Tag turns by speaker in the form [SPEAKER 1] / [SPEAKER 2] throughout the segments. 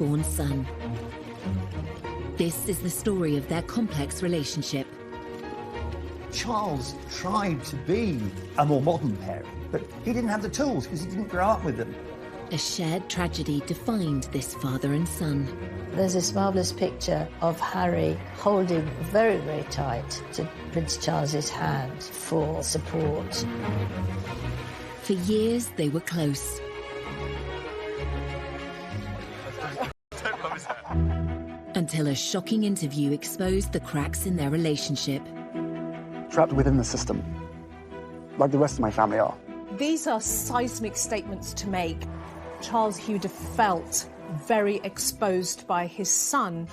[SPEAKER 1] firstborn son. This is the story of their complex relationship.
[SPEAKER 2] Charles tried to be a more modern parent, but he didn't have the tools because he didn't grow up with them.
[SPEAKER 1] A shared tragedy defined this father and son.
[SPEAKER 3] There's this marvellous picture of Harry holding very, very tight to Prince Charles's hand for support.
[SPEAKER 1] For years, they were close. Until a shocking interview exposed the cracks in their relationship.
[SPEAKER 4] Trapped within the system, like the rest of my family are.
[SPEAKER 5] These are seismic statements to make. Charles Feud felt very exposed by his son.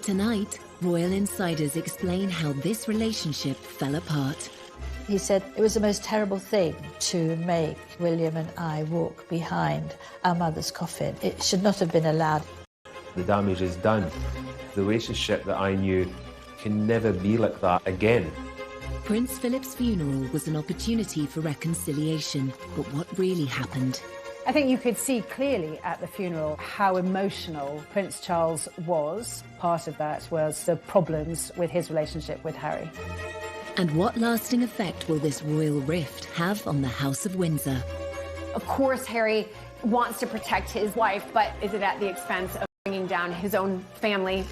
[SPEAKER 1] Tonight, royal insiders explain how this relationship fell apart.
[SPEAKER 3] He said it was the most terrible thing to make William and I walk behind our mother's coffin. It should not have been allowed.
[SPEAKER 6] The damage is done. The relationship that I knew can never be like that again.
[SPEAKER 1] Prince Philip's funeral was an opportunity for reconciliation, but what really happened?
[SPEAKER 7] I think you could see clearly at the funeral how emotional Prince Charles was. Part of that was the problems with his relationship with Harry.
[SPEAKER 1] And what lasting effect will this royal rift have on the House of Windsor?
[SPEAKER 8] Of course, Harry wants to protect his wife, but is it at the expense of bringing down his own family?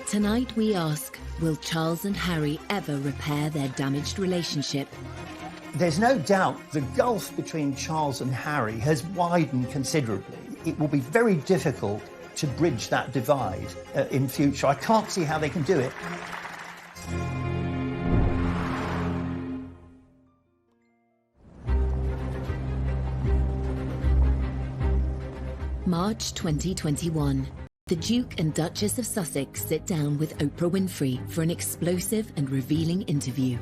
[SPEAKER 1] Tonight we ask, will Charles and Harry ever repair their damaged relationship?
[SPEAKER 2] There's no doubt the gulf between Charles and Harry has widened considerably. It will be very difficult to bridge that divide in future. I can't see how they can do it.
[SPEAKER 1] March 2021. The Duke and Duchess of Sussex sit down with Oprah Winfrey for an explosive and revealing interview.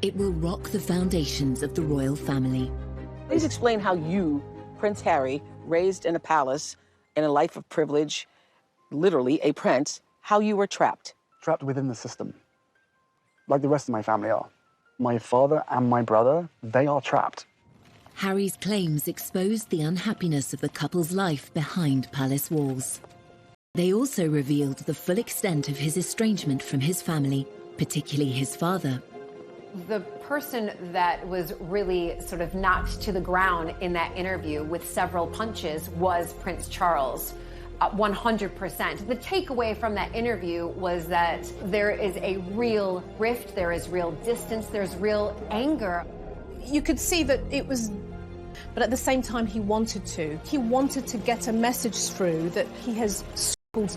[SPEAKER 1] It will rock the foundations of the royal family.
[SPEAKER 9] Please explain how you, Prince Harry, raised in a palace, in a life of privilege, literally a prince, how you were trapped.
[SPEAKER 4] Trapped within the system, like the rest of my family are. My father and my brother, they are trapped.
[SPEAKER 1] Harry's claims exposed the unhappiness of the couple's life behind palace walls. They also revealed the full extent of his estrangement from his family, particularly his father.
[SPEAKER 8] The person that was really sort of knocked to the ground in that interview with several punches was Prince Charles. 100%. The takeaway from that interview was that there is a real rift, there is real distance, there's real anger.
[SPEAKER 5] You could see that it was, but at the same time he wanted to. He wanted to get a message through that he has struggled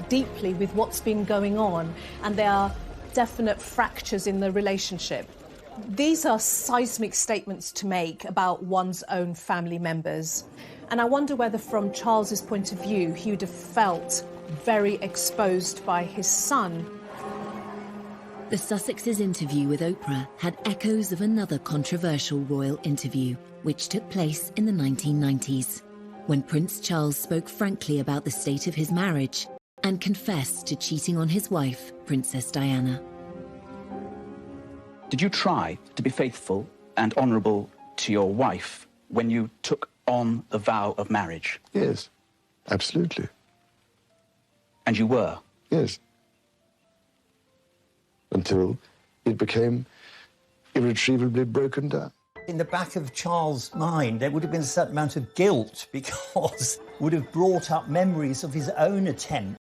[SPEAKER 5] deeply with what's been going on, and there are definite fractures in the relationship. These are seismic statements to make about one's own family members. And I wonder whether, from Charles's point of view, he would have felt very exposed by his son.
[SPEAKER 1] The Sussexes' interview with Oprah had echoes of another controversial royal interview, which took place in the 1990s, when Prince Charles spoke frankly about the state of his marriage and confessed to cheating on his wife, Princess Diana.
[SPEAKER 10] Did you try to be faithful and honourable to your wife when you took on the vow of marriage?
[SPEAKER 11] Yes, absolutely.
[SPEAKER 10] And you were?
[SPEAKER 11] Yes. Until it became irretrievably broken down.
[SPEAKER 2] In the back of Charles' mind, there would have been a certain amount of guilt because it would have brought up memories of his own attempt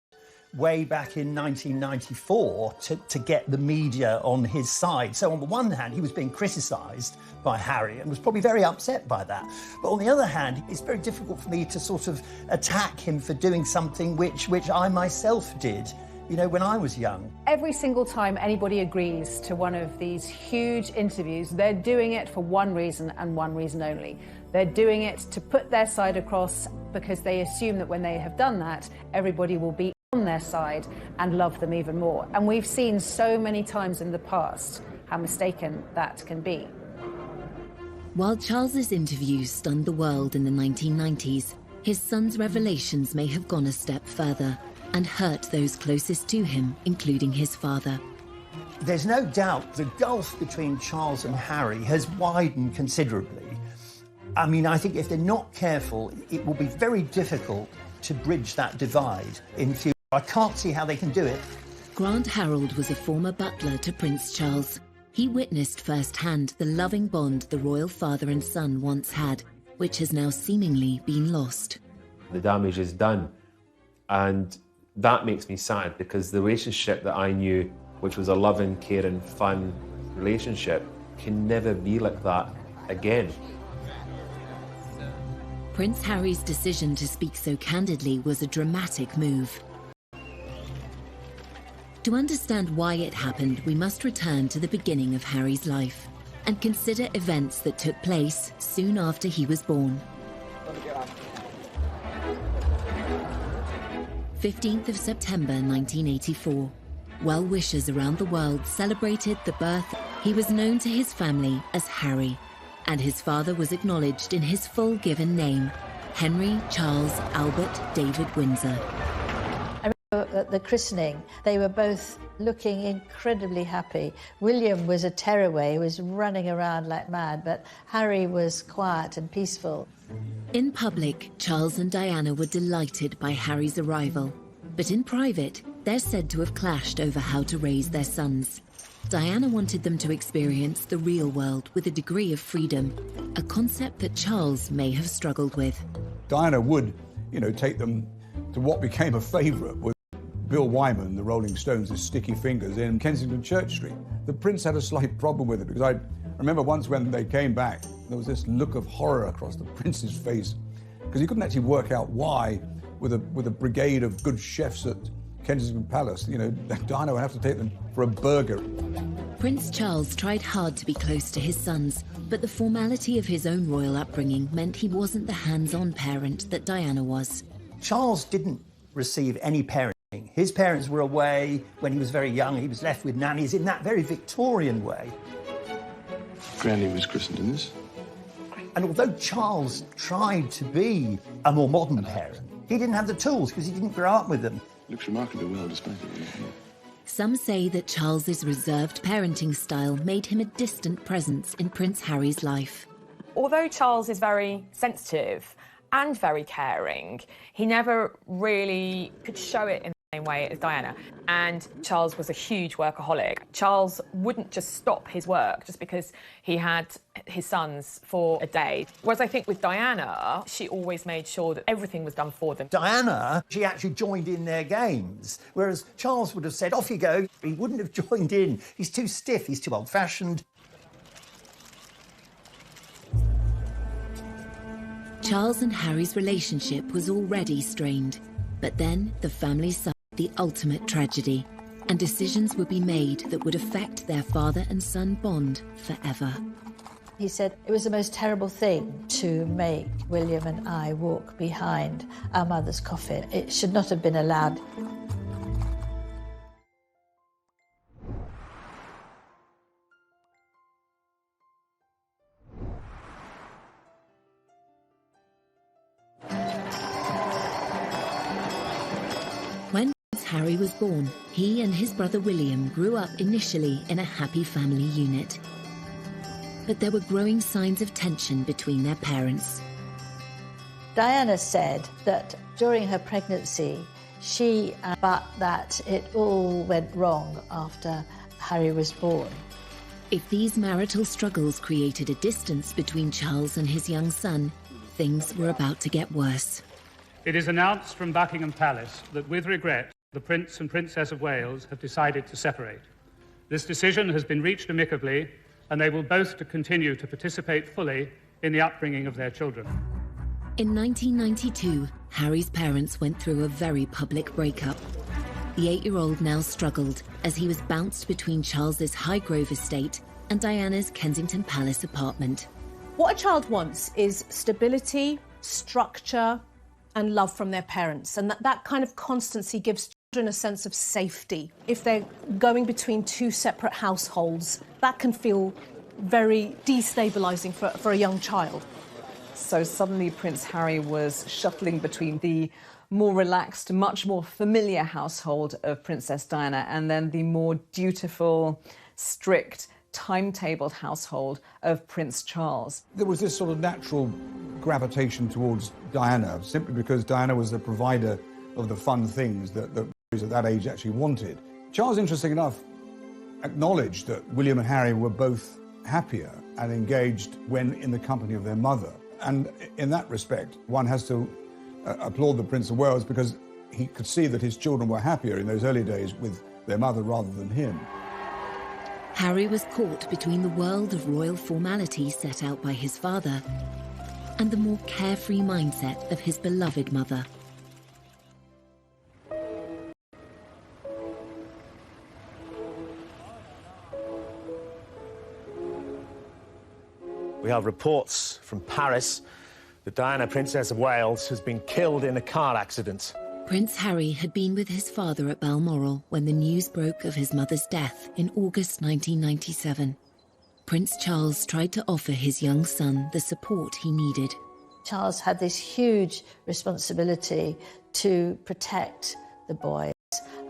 [SPEAKER 2] way back in 1994 to get the media on his side. So on the one hand, he was being criticised by Harry and was probably very upset by that. But on the other hand, it's very difficult for me to sort of attack him for doing something which I myself did, you know, when I was young.
[SPEAKER 7] Every single time anybody agrees to one of these huge interviews, they're doing it for one reason and one reason only. They're doing it to put their side across because they assume that when they have done that, everybody will be on their side and love them even more. And we've seen so many times in the past how mistaken that can be.
[SPEAKER 1] While Charles's interviews stunned the world in the 1990s, his son's revelations may have gone a step further and hurt those closest to him, including his father.
[SPEAKER 2] There's no doubt the gulf between Charles and Harry has widened considerably. I mean, I think if they're not careful, it will be very difficult to bridge that divide in Feud. I can't see how they can do it.
[SPEAKER 1] Grant Harold was a former butler to Prince Charles. He witnessed firsthand the loving bond the royal father and son once had, which has now seemingly been lost.
[SPEAKER 6] The damage is done, and that makes me sad, because the relationship that I knew, which was a loving, caring, fun relationship, can never be like that again.
[SPEAKER 1] Prince Harry's decision to speak so candidly was a dramatic move. To understand why it happened, we must return to the beginning of Harry's life and consider events that took place soon after he was born. 15th of September 1984. Well-wishers around the world celebrated the birth. He was known to his family as Harry, and his father was acknowledged in his full given name, Henry Charles Albert David Windsor.
[SPEAKER 3] I remember at the christening, they were both looking incredibly happy. William was a tearaway, he was running around like mad, but Harry was quiet and peaceful.
[SPEAKER 1] In public, Charles and Diana were delighted by Harry's arrival, but in private, they're said to have clashed over how to raise their sons. Diana wanted them to experience the real world with a degree of freedom, a concept that Charles may have struggled with.
[SPEAKER 12] Diana would, take them to what became a favourite with Bill Wyman, the Rolling Stones' Sticky Fingers in Kensington Church Street. The Prince had a slight problem with it, because I remember once when they came back, there was this look of horror across the Prince's face, because he couldn't actually work out why, with a brigade of good chefs at Kensington Palace, Diana would have to take them for a burger.
[SPEAKER 1] Prince Charles tried hard to be close to his sons, but the formality of his own royal upbringing meant he wasn't the hands-on parent that Diana was.
[SPEAKER 2] Charles didn't receive any parenting. His parents were away when he was very young. He was left with nannies in that very Victorian way.
[SPEAKER 11] Granny was christened in this.
[SPEAKER 2] And although Charles tried to be a more modern parent, he didn't have the tools because he didn't grow up with them.
[SPEAKER 11] Looks remarkably well despite it.
[SPEAKER 1] Some say that Charles's reserved parenting style made him a distant presence in Prince Harry's life.
[SPEAKER 13] Although Charles is very sensitive and very caring, he never really could show it in the same way as Diana. And Charles was a huge workaholic. Charles wouldn't just stop his work just because he had his sons for a day. Whereas I think with Diana, she always made sure that everything was done for them.
[SPEAKER 2] Diana, she actually joined in their games, whereas Charles would have said, off you go. He wouldn't have joined in. He's too stiff, he's too old-fashioned.
[SPEAKER 1] Charles and Harry's relationship was already strained, but then the family suffered the ultimate tragedy, and decisions would be made that would affect their father and son bond forever.
[SPEAKER 3] He said it was the most terrible thing to make William and I walk behind our mother's coffin. It should not have been allowed.
[SPEAKER 1] When Harry was born, he and his brother William grew up initially in a happy family unit. But there were growing signs of tension between their parents.
[SPEAKER 3] Diana said that during her pregnancy, but that it all went wrong after Harry was born.
[SPEAKER 1] If these marital struggles created a distance between Charles and his young son, things were about to get worse.
[SPEAKER 14] It is announced from Buckingham Palace that, with regret, the Prince and Princess of Wales have decided to separate. This decision has been reached amicably, and they will both continue to participate fully in the upbringing of their children.
[SPEAKER 1] In 1992, Harry's parents went through a very public breakup. The 8-year-old now struggled as he was bounced between Charles's Highgrove estate and Diana's Kensington Palace apartment.
[SPEAKER 5] What a child wants is stability, structure, and love from their parents. And that kind of constancy gives children a sense of safety. If they're going between two separate households, that can feel very destabilising for a young child.
[SPEAKER 15] So suddenly Prince Harry was shuttling between the more relaxed, much more familiar household of Princess Diana and then the more dutiful, strict, timetabled household of Prince Charles.
[SPEAKER 12] There was this sort of natural gravitation towards Diana, simply because Diana was the provider of the fun things that boys at that age actually wanted. Charles, interesting enough, acknowledged that William and Harry were both happier and engaged when in the company of their mother. And in that respect, one has to applaud the Prince of Wales, because he could see that his children were happier in those early days with their mother rather than him.
[SPEAKER 1] Harry was caught between the world of royal formality set out by his father and the more carefree mindset of his beloved mother.
[SPEAKER 16] We have reports from Paris that Diana, Princess of Wales, has been killed in a car accident.
[SPEAKER 1] Prince Harry had been with his father at Balmoral when the news broke of his mother's death in August 1997. Prince Charles tried to offer his young son the support he needed.
[SPEAKER 3] Charles had this huge responsibility to protect the boys,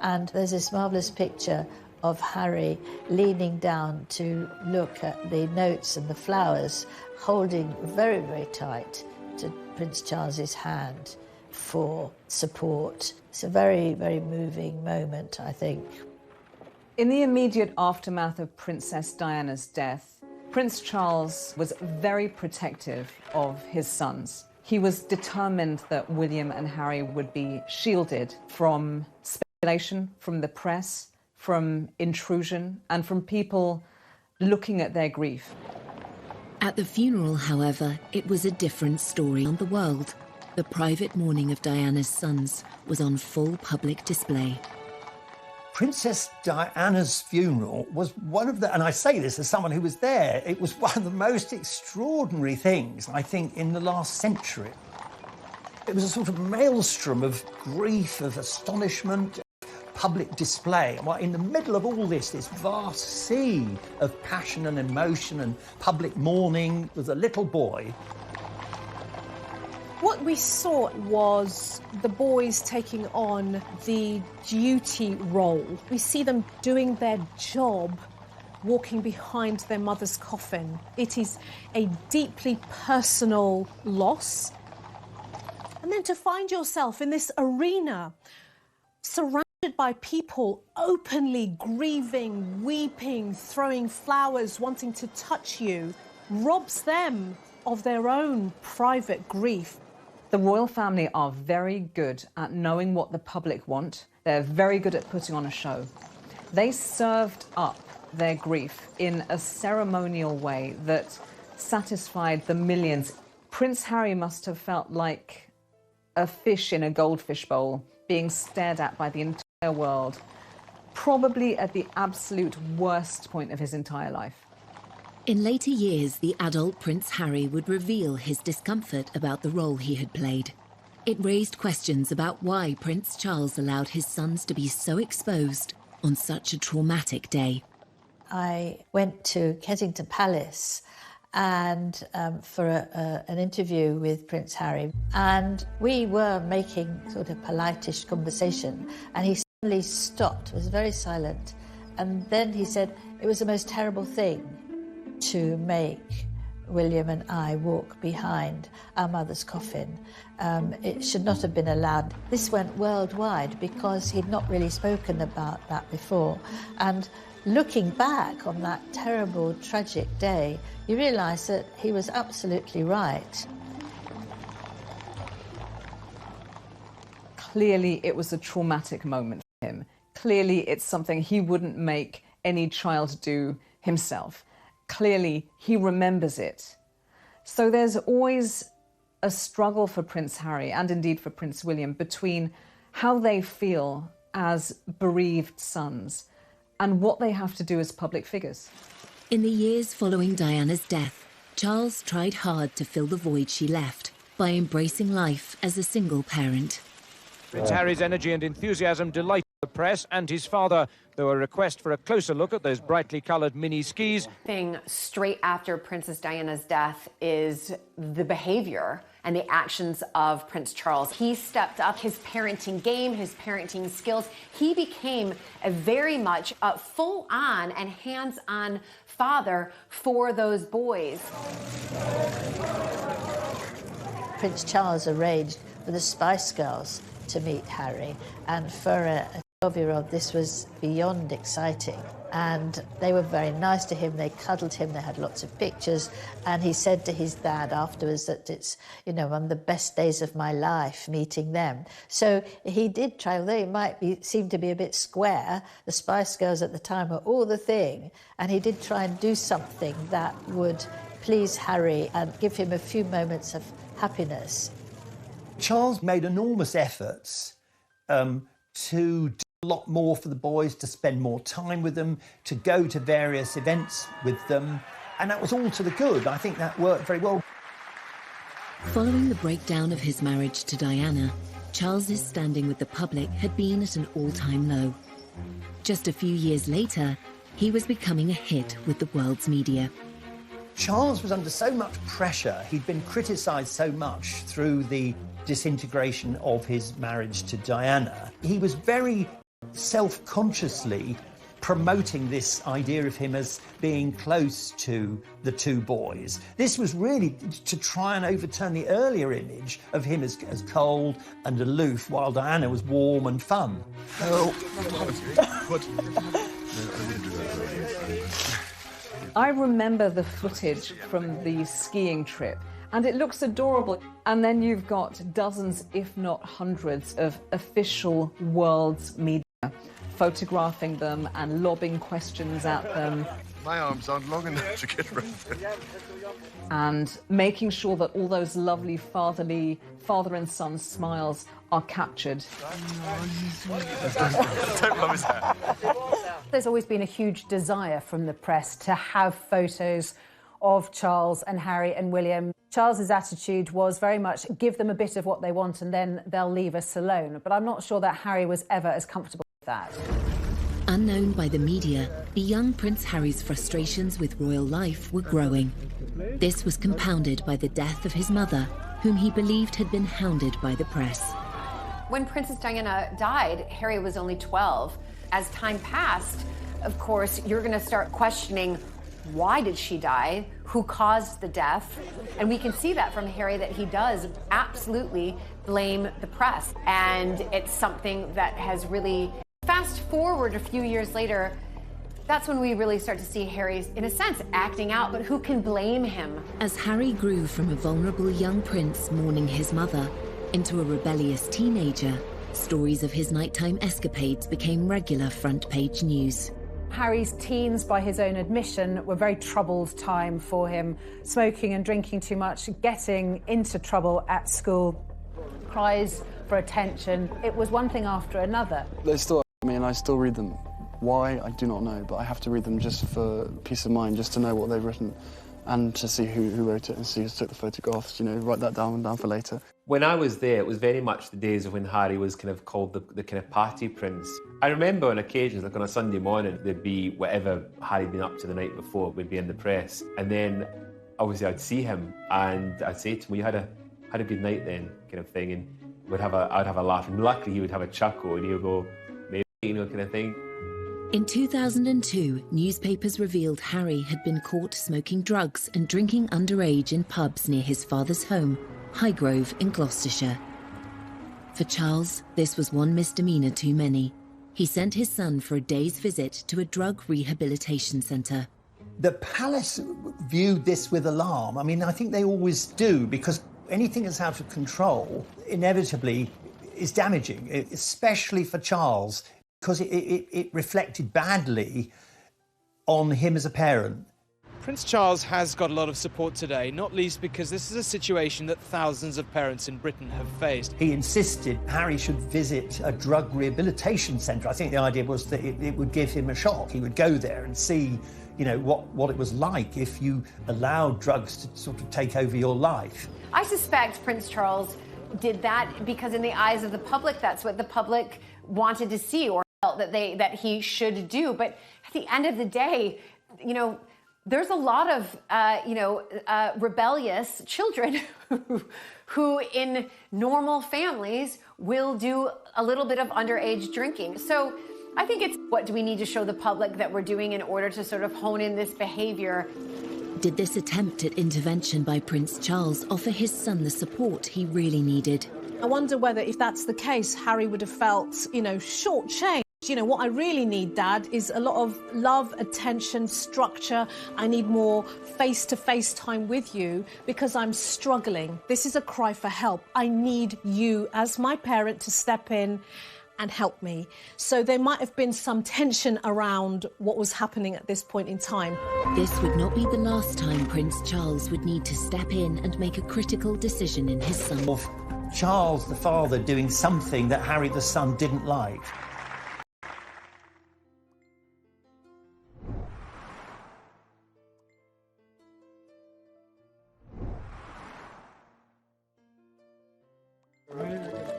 [SPEAKER 3] and there's this marvellous picture of Harry leaning down to look at the notes and the flowers, holding very, very tight to Prince Charles's hand for support. It's a very, very moving moment, I think.
[SPEAKER 15] In the immediate aftermath of Princess Diana's death, Prince Charles was very protective of his sons. He was determined that William and Harry would be shielded from speculation, from the press, from intrusion, and from people looking at their grief.
[SPEAKER 1] At the funeral, however, it was a different story on the world. The private mourning of Diana's sons was on full public display.
[SPEAKER 2] Princess Diana's funeral was one of the, and I say this as someone who was there, it was one of the most extraordinary things, I think, in the last century. It was a sort of maelstrom of grief, of astonishment, public display. Well, in the middle of all this vast sea of passion and emotion and public mourning, was a little boy.
[SPEAKER 5] What we saw was the boys taking on the duty role. We see them doing their job, walking behind their mother's coffin. It is a deeply personal loss. And then to find yourself in this arena, surrounded by people openly grieving, weeping, throwing flowers, wanting to touch you, robs them of their own private grief.
[SPEAKER 15] The royal family are very good at knowing what the public want. They're very good at putting on a show. They served up their grief in a ceremonial way that satisfied the millions. Prince Harry must have felt like a fish in a goldfish bowl, being stared at by the entire world, probably at the absolute worst point of his entire life.
[SPEAKER 1] In later years, the adult Prince Harry would reveal his discomfort about the role he had played. It raised questions about why Prince Charles allowed his sons to be so exposed on such a traumatic day.
[SPEAKER 3] I went to Kensington Palace and for an interview with Prince Harry, and we were making sort of polite-ish conversation, and he suddenly stopped, was very silent, and then he said, "It was the most terrible thing to make William and I walk behind our mother's coffin. It should not have been allowed." This went worldwide because he'd not really spoken about that before. And looking back on that terrible, tragic day, you realise that he was absolutely right.
[SPEAKER 15] Clearly, it was a traumatic moment for him. Clearly, it's something he wouldn't make any child do himself. Clearly, he remembers it. So there's always a struggle for Prince Harry, and indeed for Prince William, between how they feel as bereaved sons and what they have to do as public figures.
[SPEAKER 1] In the years following Diana's death, Charles tried hard to fill the void she left by embracing life as a single parent.
[SPEAKER 17] Prince Harry's energy and enthusiasm delighted the press and his father, though a request for a closer look at those brightly coloured mini skis.
[SPEAKER 8] Thing straight after Princess Diana's death is the behaviour and the actions of Prince Charles. He stepped up his parenting game, his parenting skills. He became a very much full-on and hands-on father for those boys.
[SPEAKER 3] Prince Charles arranged for the Spice Girls to meet Harry, and for a 12-year-old this was beyond exciting. And they were very nice to him, they cuddled him, they had lots of pictures, and he said to his dad afterwards that it's, you know, one of the best days of my life meeting them. So he did try, although he might seem to be a bit square, the Spice Girls at the time were all the thing, and he did try and do something that would please Harry and give him a few moments of happiness.
[SPEAKER 2] Charles made enormous efforts to do a lot more for the boys, to spend more time with them, to go to various events with them, and that was all to the good. I think that worked very well.
[SPEAKER 1] Following the breakdown of his marriage to Diana, Charles's standing with the public had been at an all-time low. Just a few years later, he was becoming a hit with the world's media.
[SPEAKER 2] Charles was under so much pressure. He'd been criticised so much through the disintegration of his marriage to Diana. He was very self-consciously promoting this idea of him as being close to the two boys. This was really to try and overturn the earlier image of him as cold and aloof, while Diana was warm and fun. Oh.
[SPEAKER 15] I remember the footage from the skiing trip, and it looks adorable. And then you've got dozens, if not hundreds, of official world's media photographing them and lobbing questions at them.
[SPEAKER 11] My arms aren't long enough to get around it.
[SPEAKER 15] And making sure that all those lovely father and son smiles are captured.
[SPEAKER 11] Don't love his hair.
[SPEAKER 7] There's always been a huge desire from the press to have photos of Charles and Harry and William. Charles's attitude was very much give them a bit of what they want and then they'll leave us alone. But I'm not sure that Harry was ever as comfortable with that.
[SPEAKER 1] Unknown by the media, the young Prince Harry's frustrations with royal life were growing. This was compounded by the death of his mother, whom he believed had been hounded by the press.
[SPEAKER 8] When Princess Diana died, Harry was only 12. As time passed, of course, you're going to start questioning, why did she die? Who caused the death? And we can see that from Harry, that he does absolutely blame the press. And it's something that has really, fast forward a few years later, that's when we really start to see Harry, in a sense, acting out, but who can blame him?
[SPEAKER 1] As Harry grew from a vulnerable young prince mourning his mother into a rebellious teenager, stories of his nighttime escapades became regular front-page news.
[SPEAKER 7] Harry's teens, by his own admission, were a very troubled time for him. Smoking and drinking too much, getting into trouble at school, cries for attention. It was one thing after another.
[SPEAKER 4] They still me and I still read them. Why, I do not know, but I have to read them just for peace of mind, just to know what they've written and to see who wrote it and see who took the photographs, you know, write that down for later.
[SPEAKER 6] When I was there, it was very much the days of when Harry was kind of called the kind of party prince. I remember on occasions, like on a Sunday morning, there'd be whatever Harry'd been up to the night before would be in the press. And then, obviously, I'd see him and I'd say to him, well, you had a good night then, kind of thing. And I'd have a laugh. And luckily, he would have a chuckle and he would go, maybe, you know, kind of thing.
[SPEAKER 1] In 2002, newspapers revealed Harry had been caught smoking drugs and drinking underage in pubs near his father's home, Highgrove in Gloucestershire. For Charles, this was one misdemeanour too many. He sent his son for a day's visit to a drug rehabilitation centre.
[SPEAKER 2] The palace viewed this with alarm. I mean, I think they always do, because anything that's out of control inevitably is damaging, especially for Charles, because it reflected badly on him as a parent.
[SPEAKER 18] Prince Charles has got a lot of support today, not least because this is a situation that thousands of parents in Britain have faced.
[SPEAKER 2] He insisted Harry should visit a drug rehabilitation centre. I think the idea was that it would give him a shock. He would go there and see, you know, what it was like if you allowed drugs to sort of take over your life.
[SPEAKER 8] I suspect Prince Charles did that because in the eyes of the public, that's what the public wanted to see or felt that he should do. But at the end of the day, you know, There's a lot of, rebellious children who in normal families will do a little bit of underage drinking. So I think it's what do we need to show the public that we're doing in order to sort of hone in this behavior.
[SPEAKER 1] Did this attempt at intervention by Prince Charles offer his son the support he really needed?
[SPEAKER 5] I wonder whether, if that's the case, Harry would have felt, shortchanged. What I really need, Dad, is a lot of love, attention, structure. I need more face-to-face time with you because I'm struggling. This is a cry for help. I need you as my parent to step in and help me. So there might have been some tension around what was happening at this point in time.
[SPEAKER 1] This would not be the last time Prince Charles would need to step in and make a critical decision in his son.
[SPEAKER 2] Of Charles, the father, doing something that Harry, the son, didn't like.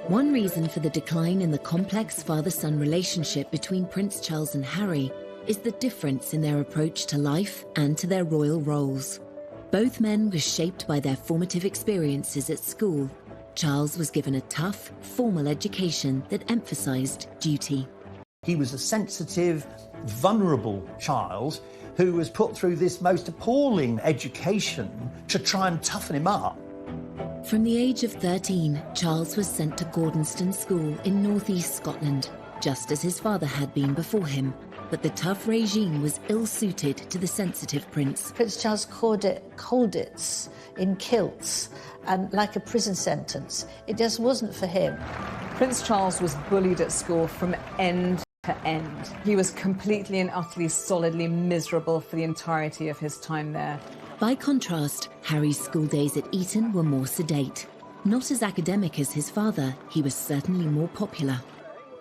[SPEAKER 1] One reason for the decline in the complex father-son relationship between Prince Charles and Harry is the difference in their approach to life and to their royal roles. Both men were shaped by their formative experiences at school. Charles was given a tough, formal education that emphasized duty.
[SPEAKER 2] He was a sensitive, vulnerable child who was put through this most appalling education to try and toughen him up.
[SPEAKER 1] From the age of 13, Charles was sent to Gordonston School in northeast Scotland, just as his father had been before him. But the tough regime was ill-suited to the sensitive prince.
[SPEAKER 3] Prince Charles called it Colditz in kilts, and like a prison sentence. It just wasn't for him.
[SPEAKER 15] Prince Charles was bullied at school from end to end. He was completely and utterly, solidly miserable for the entirety of his time there.
[SPEAKER 1] By contrast, Harry's school days at Eton were more sedate. Not as academic as his father, he was certainly more popular.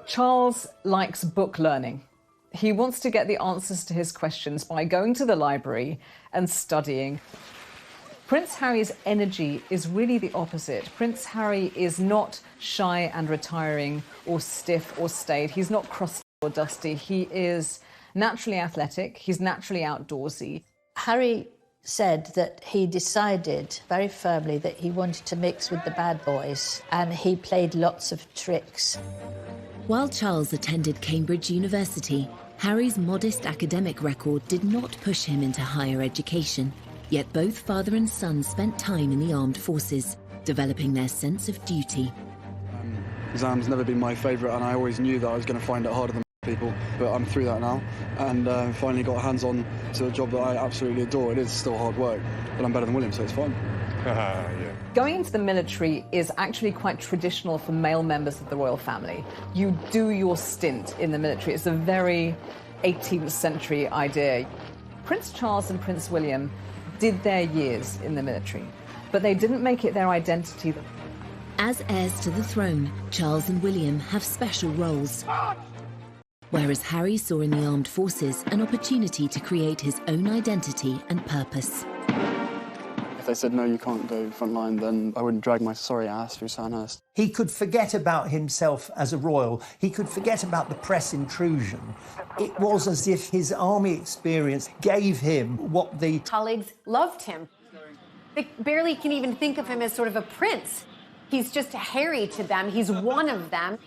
[SPEAKER 15] Charles likes book learning. He wants to get the answers to his questions by going to the library and studying. Prince Harry's energy is really the opposite. Prince Harry is not shy and retiring or stiff or staid. He's not crusty or dusty. He is naturally athletic. He's naturally outdoorsy.
[SPEAKER 3] Harry said that he decided very firmly that he wanted to mix with the bad boys, and he played lots of tricks.
[SPEAKER 1] While Charles attended Cambridge University, Harry's modest academic record did not push him into higher education. Yet both father and son spent time in the armed forces, developing their sense of duty.
[SPEAKER 4] Exams never been my favourite, and I always knew that I was going to find it harder than people, but I'm through that now, and finally got hands-on to a job that I absolutely adore. It is still hard work, but I'm better than William, so it's fine.
[SPEAKER 11] Yeah.
[SPEAKER 15] Going into the military is actually quite traditional for male members of the royal family. You do your stint in the military. It's a very 18th century idea. Prince Charles and Prince William did their years in the military, but they didn't make it their identity.
[SPEAKER 1] As heirs to the throne, Charles and William have special roles. Whereas Harry saw in the armed forces an opportunity to create his own identity and purpose.
[SPEAKER 4] If they said, no, you can't go frontline, then I wouldn't drag my sorry ass through Sandhurst.
[SPEAKER 2] He could forget about himself as a royal. He could forget about the press intrusion. It was as if his army experience gave him what the
[SPEAKER 8] colleagues loved him. They barely can even think of him as sort of a prince. He's just Harry to them. He's one of them.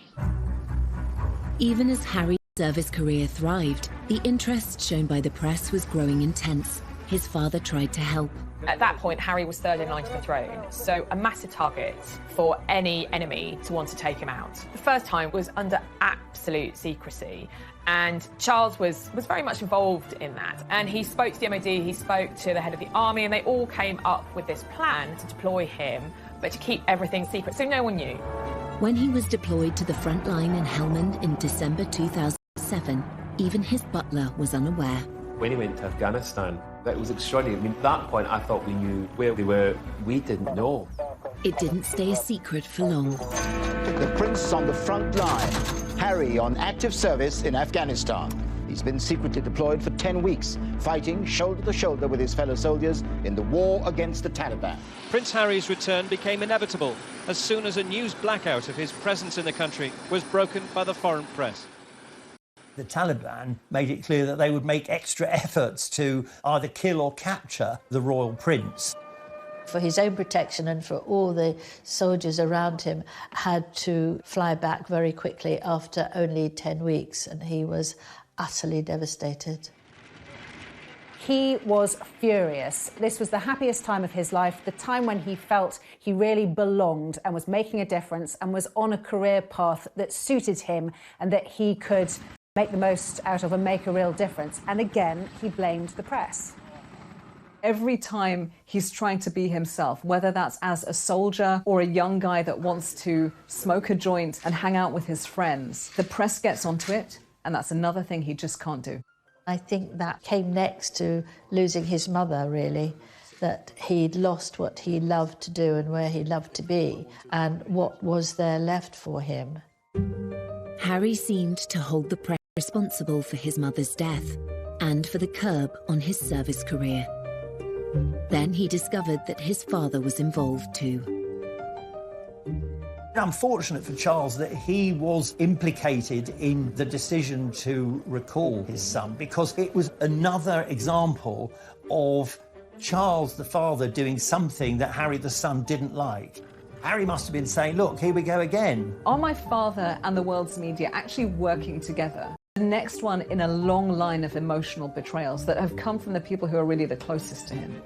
[SPEAKER 1] Even as Harry's service career thrived, the interest shown by the press was growing intense. His father tried to help.
[SPEAKER 13] At that point, Harry was third in line to the throne, so a massive target for any enemy to want to take him out. The first time was under absolute secrecy, and Charles was very much involved in that. And he spoke to the MOD, he spoke to the head of the army, and they all came up with this plan to deploy him, but to keep everything secret, so no one knew.
[SPEAKER 1] When he was deployed to the front line in Helmand in December 2007, even his butler was unaware.
[SPEAKER 6] When he went to Afghanistan, that was extraordinary. I mean, at that point, I thought we knew where they were. We didn't know.
[SPEAKER 1] It didn't stay a secret for long.
[SPEAKER 19] The prince on the front line, Harry on active service in Afghanistan. He's been secretly deployed for 10 weeks, fighting shoulder to shoulder with his fellow soldiers in the war against the Taliban.
[SPEAKER 17] Prince Harry's return became inevitable as soon as a news blackout of his presence in the country was broken by the foreign press.
[SPEAKER 2] The Taliban made it clear that they would make extra efforts to either kill or capture the royal prince.
[SPEAKER 3] For his own protection and for all the soldiers around him, had to fly back very quickly after only 10 weeks, and he was utterly devastated.
[SPEAKER 7] He was furious. This was the happiest time of his life, the time when he felt he really belonged and was making a difference and was on a career path that suited him and that he could make the most out of and make a real difference. And again, he blamed the press.
[SPEAKER 15] Every time he's trying to be himself, whether that's as a soldier or a young guy that wants to smoke a joint and hang out with his friends, the press gets onto it, and that's another thing he just can't do.
[SPEAKER 3] I think that came next to losing his mother, really, that he'd lost what he loved to do and where he loved to be, and what was there left for him.
[SPEAKER 1] Harry seemed to hold the press responsible for his mother's death and for the curb on his service career. Then he discovered that his father was involved too.
[SPEAKER 2] Unfortunate for Charles that he was implicated in the decision to recall his son, because it was another example of Charles the father doing something that Harry the son didn't like. Harry must have been saying, look, here we go again.
[SPEAKER 15] Are my father and the world's media actually working together? The next one in a long line of emotional betrayals that have come from the people who are really the closest to him.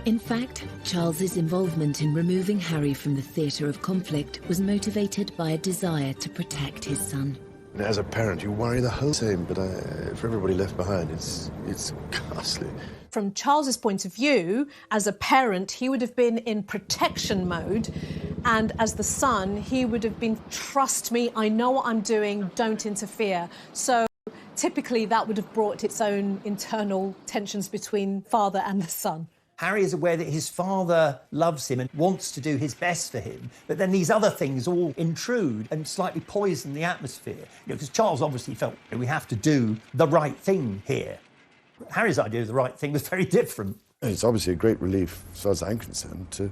[SPEAKER 1] In fact, Charles's involvement in removing Harry from the theatre of conflict was motivated by a desire to protect his son.
[SPEAKER 11] As a parent, you worry the whole time, but for everybody left behind, it's ghastly.
[SPEAKER 5] From Charles's point of view, as a parent, he would have been in protection mode, and as the son, he would have been, trust me, I know what I'm doing, don't interfere. So typically that would have brought its own internal tensions between father and the son.
[SPEAKER 2] Harry is aware that his father loves him and wants to do his best for him, but then these other things all intrude and slightly poison the atmosphere. Because Charles obviously felt we have to do the right thing here. Harry's idea of the right thing was very different.
[SPEAKER 11] It's obviously a great relief, as far as I'm concerned,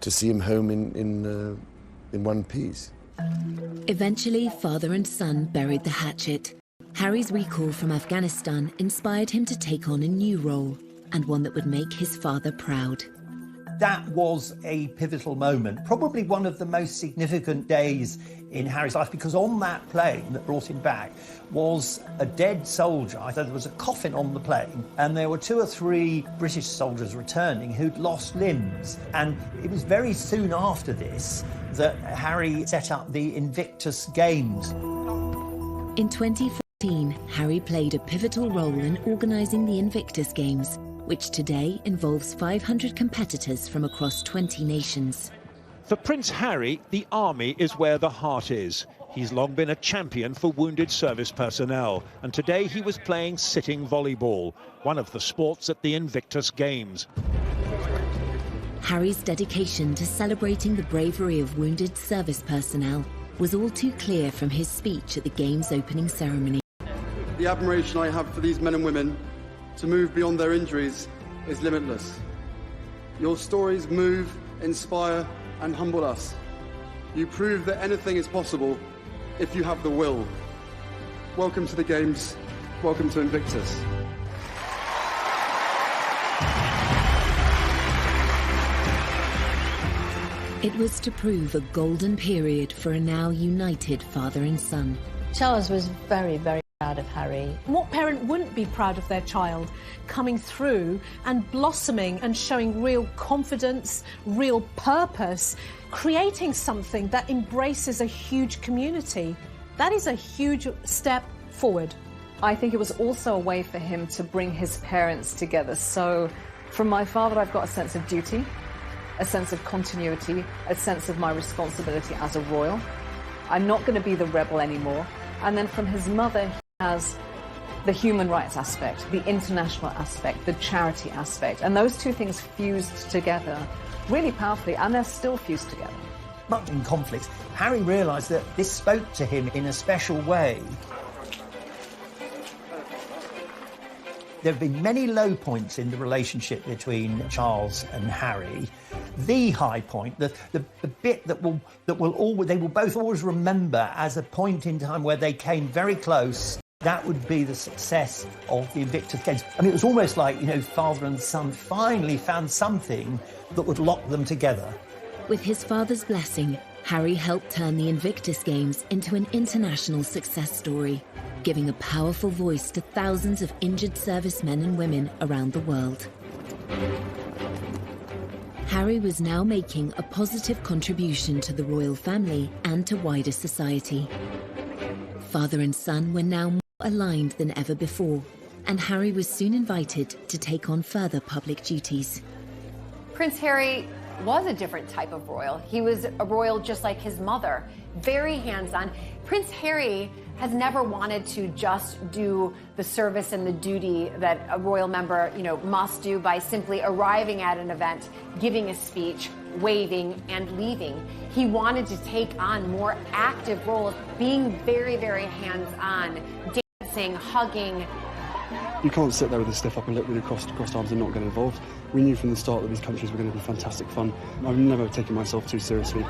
[SPEAKER 11] to see him home in one piece.
[SPEAKER 1] Eventually, father and son buried the hatchet. Harry's recall from Afghanistan inspired him to take on a new role, and one that would make his father proud.
[SPEAKER 2] That was a pivotal moment, probably one of the most significant days in Harry's life, because on that plane that brought him back was a dead soldier. I thought there was a coffin on the plane, and there were 2 or 3 British soldiers returning who'd lost limbs. And it was very soon after this that Harry set up the Invictus Games.
[SPEAKER 1] In 2014, Harry played a pivotal role in organising the Invictus Games, which today involves 500 competitors from across 20 nations.
[SPEAKER 17] For Prince Harry, the army is where the heart is. He's long been a champion for wounded service personnel, and today he was playing sitting volleyball, one of the sports at the Invictus Games.
[SPEAKER 1] Harry's dedication to celebrating the bravery of wounded service personnel was all too clear from his speech at the Games opening ceremony.
[SPEAKER 20] The admiration I have for these men and women to move beyond their injuries is limitless. Your stories move, inspire, and humble us. You prove that anything is possible if you have the will. Welcome to the Games. Welcome to Invictus.
[SPEAKER 1] It was to prove a golden period for a now united father and son.
[SPEAKER 3] Charles was very, very proud of Harry.
[SPEAKER 5] What parent wouldn't be proud of their child coming through and blossoming and showing real confidence, real purpose, creating something that embraces a huge community? That is a huge step forward.
[SPEAKER 15] I think it was also a way for him to bring his parents together. So from my father, I've got a sense of duty, a sense of continuity, a sense of my responsibility as a royal. I'm not going to be the rebel anymore. And then from his mother, he has the human rights aspect, the international aspect, the charity aspect. And those two things fused together really powerfully, and they're still fused together.
[SPEAKER 2] Much in conflicts, Harry realised that this spoke to him in a special way. There have been many low points in the relationship between Charles and Harry. The high point, the bit that they will both always remember as a point in time where they came very close. That would be the success of the Invictus Games. I mean, it was almost like, father and son finally found something that would lock them together.
[SPEAKER 1] With his father's blessing, Harry helped turn the Invictus Games into an international success story, giving a powerful voice to thousands of injured servicemen and women around the world. Harry was now making a positive contribution to the royal family and to wider society. Father and son were now more aligned than ever before, and Harry was soon invited to take on further public duties.
[SPEAKER 8] Prince Harry was a different type of royal. He was a royal just like his mother, very hands-on. Prince Harry has never wanted to just do the service and the duty that a royal member, must do by simply arriving at an event, giving a speech, waving, and leaving. He wanted to take on more active roles, being very, very hands-on, dancing, hugging.
[SPEAKER 21] You can't sit there with a stiff upper lip with your crossed arms and not get involved. We knew from the start that these countries were going to be fantastic fun. I've never taken myself too seriously.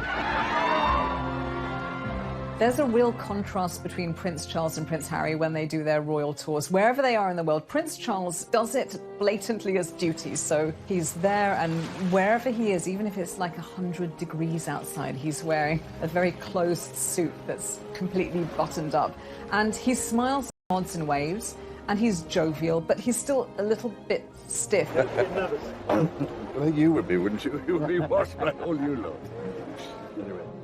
[SPEAKER 15] There's a real contrast between Prince Charles and Prince Harry when they do their royal tours. Wherever they are in the world, Prince Charles does it blatantly as duty. So he's there, and wherever he is, even if it's like 100 degrees outside, he's wearing a very closed suit that's completely buttoned up. And he smiles, nods and waves, and he's jovial, but he's still a little bit stiff.
[SPEAKER 11] I think you would be, wouldn't you? You would be washed by all you lot.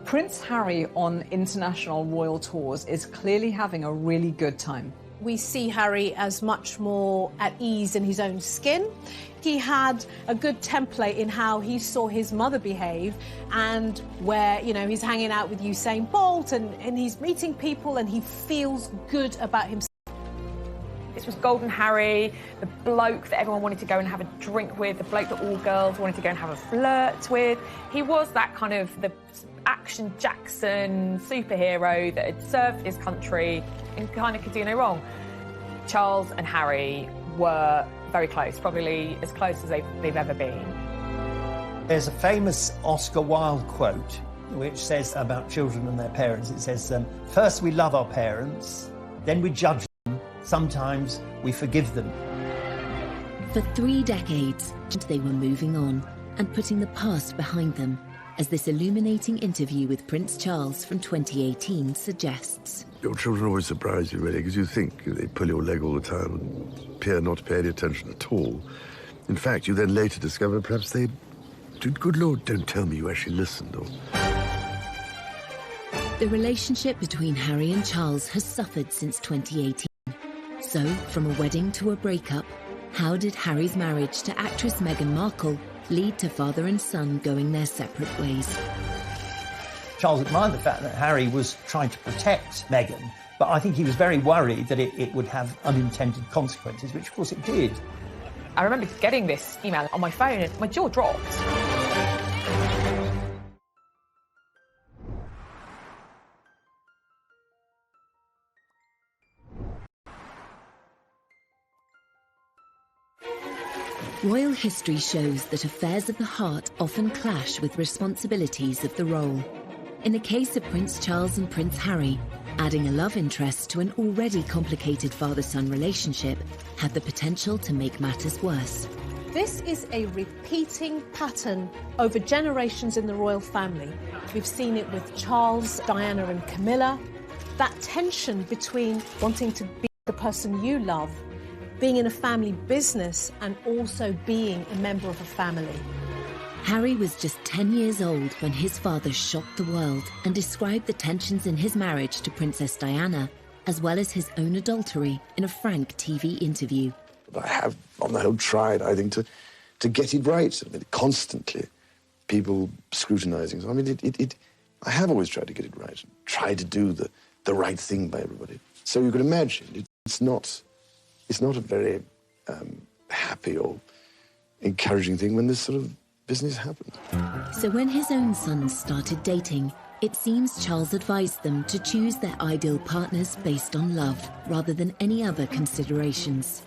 [SPEAKER 15] Prince Harry on international royal tours is clearly having a really good time.
[SPEAKER 5] We see Harry as much more at ease in his own skin. He had a good template in how he saw his mother behave, and where, he's hanging out with Usain Bolt and he's meeting people and he feels good about himself.
[SPEAKER 13] This was Golden Harry, the bloke that everyone wanted to go and have a drink with, the bloke that all girls wanted to go and have a flirt with. He was that kind of the action Jackson superhero that had served his country and kind of could do no wrong. Charles and Harry were very close, probably as close as they've ever been.
[SPEAKER 2] There's a famous Oscar Wilde quote which says about children and their parents. It says, first we love our parents, then we judge them, sometimes we forgive them.
[SPEAKER 1] For 3 decades, they were moving on and putting the past behind them, as this illuminating interview with Prince Charles from 2018 suggests.
[SPEAKER 11] Your children always surprise you, really, because you think they pull your leg all the time and appear not to pay any attention at all. In fact, you then later discover perhaps they... Good Lord, don't tell me you actually listened, or...
[SPEAKER 1] The relationship between Harry and Charles has suffered since 2018. So, from a wedding to a breakup, how did Harry's marriage to actress Meghan Markle lead to father and son going their separate ways?
[SPEAKER 2] Charles admired the fact that Harry was trying to protect Meghan, but I think he was very worried that it would have unintended consequences, which of course it did.
[SPEAKER 13] I remember getting this email on my phone and my jaw dropped.
[SPEAKER 1] Royal history shows that affairs of the heart often clash with responsibilities of the role. In the case of Prince Charles and Prince Harry, adding a love interest to an already complicated father-son relationship had the potential to make matters worse.
[SPEAKER 5] This is a repeating pattern over generations in the royal family. We've seen it with Charles, Diana and Camilla. That tension between wanting to be the person you love, being in a family business, and also being a member of a family.
[SPEAKER 1] Harry was just 10 years old when his father shocked the world and described the tensions in his marriage to Princess Diana, as well as his own adultery, in a frank TV interview.
[SPEAKER 11] I have, on the whole, tried, I think, to get it right. I mean, constantly, people scrutinising. So, I mean, I have always tried to get it right, try to do the right thing by everybody. So you can imagine, it's not a very happy or encouraging thing when this sort of business happens.
[SPEAKER 1] So when his own sons started dating, it seems Charles advised them to choose their ideal partners based on love, rather than any other considerations.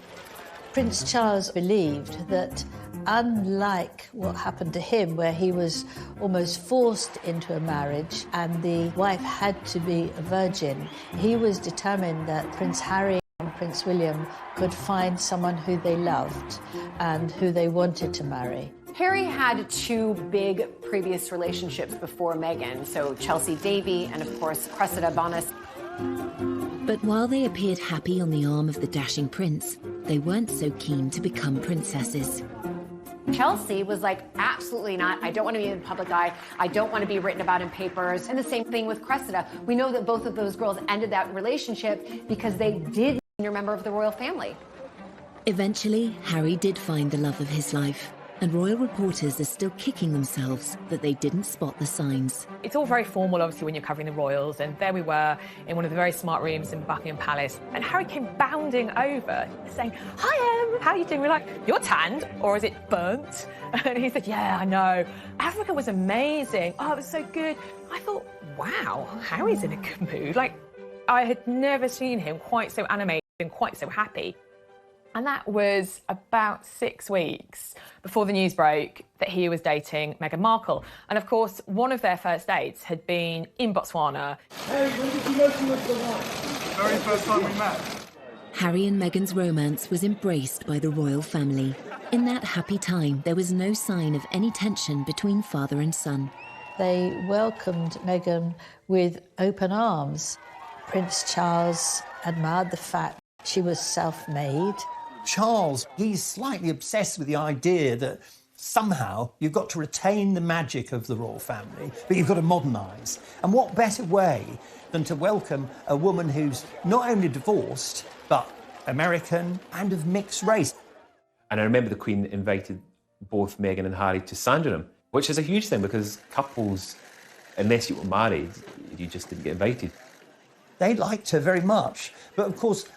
[SPEAKER 3] Prince Charles believed that, unlike what happened to him, where he was almost forced into a marriage and the wife had to be a virgin, he was determined that Prince Harry Prince William could find someone who they loved and who they wanted to marry.
[SPEAKER 8] Harry had 2 big previous relationships before Meghan, so Chelsea Davy and, of course, Cressida Bonas.
[SPEAKER 1] But while they appeared happy on the arm of the dashing prince, they weren't so keen to become princesses.
[SPEAKER 8] Chelsea was like, absolutely not. I don't want to be in the public eye. I don't want to be written about in papers. And the same thing with Cressida. We know that both of those girls ended that relationship because they did be a member of the royal family.
[SPEAKER 1] Eventually, Harry did find the love of his life, and royal reporters are still kicking themselves that they didn't spot the signs.
[SPEAKER 13] It's all very formal, obviously, when you're covering the royals, and there we were in one of the very smart rooms in Buckingham Palace, and Harry came bounding over, saying, "Hi, Em, how are you doing?" We're like, "You're tanned, or is it burnt?" And he said, "Yeah, I know. Africa was amazing. Oh, it was so good." I thought, wow, Harry's in a good mood. Like, I had never seen him quite so animated and quite so happy. And that was about 6 weeks before the news broke that he was dating Meghan Markle. And of course, one of their first dates had been in Botswana.
[SPEAKER 9] Hey, when did you know she was the one? Very first time we met.
[SPEAKER 1] Harry and Meghan's romance was embraced by the royal family. In that happy time, there was no sign of any tension between father and son.
[SPEAKER 3] They welcomed Meghan with open arms. Prince Charles admired the fact she was self-made.
[SPEAKER 2] Charles, he's slightly obsessed with the idea that somehow you've got to retain the magic of the royal family, but you've got to modernise. And what better way than to welcome a woman who's not only divorced, but American and of mixed race.
[SPEAKER 6] And I remember the Queen invited both Meghan and Harry to Sandringham, which is a huge thing because couples, unless you were married, you just didn't get invited.
[SPEAKER 2] They liked her very much, but of course,